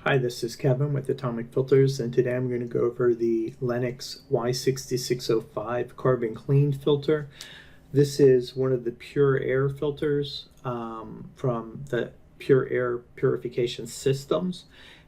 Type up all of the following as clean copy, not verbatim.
Hi, this is Kevin with Atomic Filters, and today I'm going to go over the Lennox Y6605 carbon clean filter. This is one of the PureAir filters from the PureAir purification systems,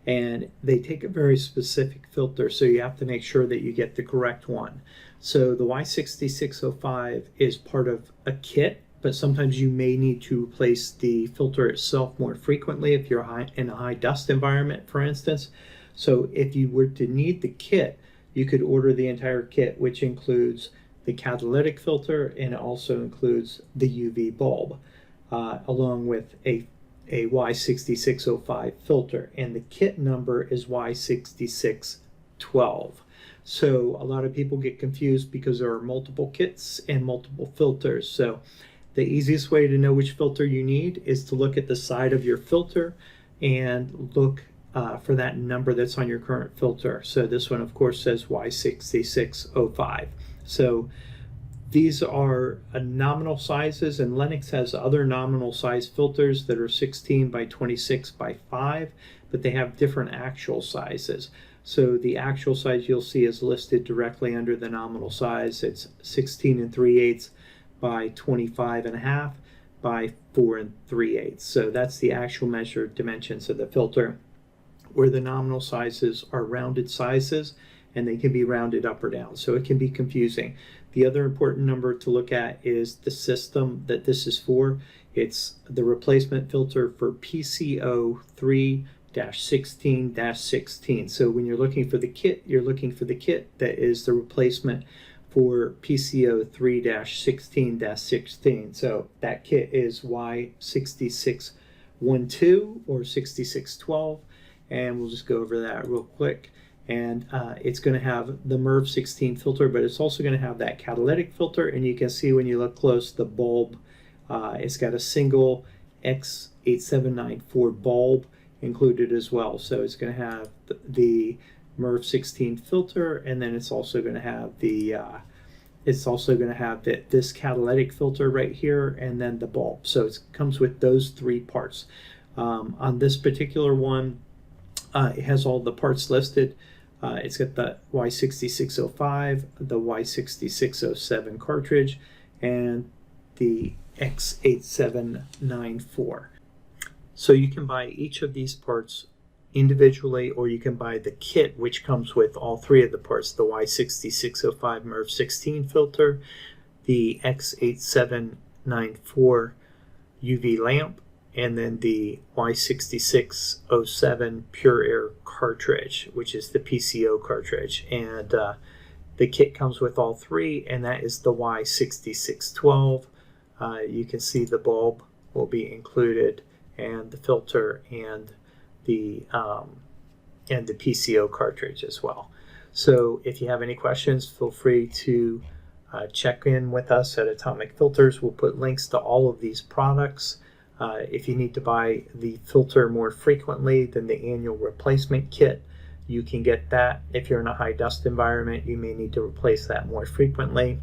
and they take a very specific filter, so you have to make sure that you get the correct one. So the Y6605 is part of a kit, but sometimes you may need to replace the filter itself more frequently if you're in a high dust environment, for instance. So if you were to need the kit, you could order the entire kit, which includes the catalytic filter and it also includes the UV bulb, along with a Y6605 filter. And the kit number is Y6612. So a lot of people get confused because there are multiple kits and multiple filters. So the easiest way to know which filter you need is to look at the side of your filter and look for that number that's on your current filter. So this one, of course, says Y6605. So these are nominal sizes, and Lennox has other nominal size filters that are 16 by 26 by 5, but they have different actual sizes. So the actual size you'll see is listed directly under the nominal size. It's 16 3/8 by 25.5 by 4 3/8. So that's the actual measured dimensions of the filter, where the nominal sizes are rounded sizes and they can be rounded up or down. So it can be confusing. The other important number to look at is the system that this is for. It's the replacement filter for PCO3-16-16. So when you're looking for the kit, you're looking for the kit that is the replacement for PCO3-16-16. So that kit is Y6612 or 6612, and we'll just go over that real quick. And it's going to have the MERV 16 filter, but it's also going to have that catalytic filter, and you can see when you look close, the bulb, it's got a single X8794 bulb included as well. So it's going to have the MERV 16 filter, and then it's also going to have this catalytic filter right here, and then the bulb. So it comes with those three parts. On this particular one, it has all the parts listed. It's got the Y6605, the Y6607 cartridge, and the X8794. So you can buy each of these parts individually, or you can buy the kit, which comes with all three of the parts: the Y6605 MERV 16 filter, the X8794 UV lamp, and then the Y6607 PureAir cartridge, which is the PCO cartridge. And the kit comes with all three, and that is the Y6612. You can see the bulb will be included, and the filter, and the PCO cartridge as well. So if you have any questions, feel free to check in with us at Atomic Filters. We'll put links to all of these products. If you need to buy the filter more frequently than the annual replacement kit, you can get that. If you're in a high dust environment, you may need to replace that more frequently.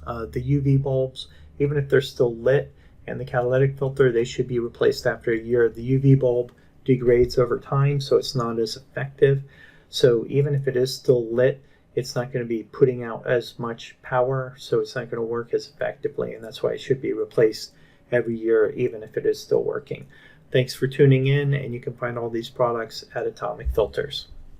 The UV bulbs, even if they're still lit, and the catalytic filter, they should be replaced after a year. The UV bulb degrades over time, so it's not as effective. So even if it is still lit, it's not going to be putting out as much power, so it's not going to work as effectively, and that's why it should be replaced every year, even if it is still working. Thanks for tuning in, and you can find all these products at Atomic Filters.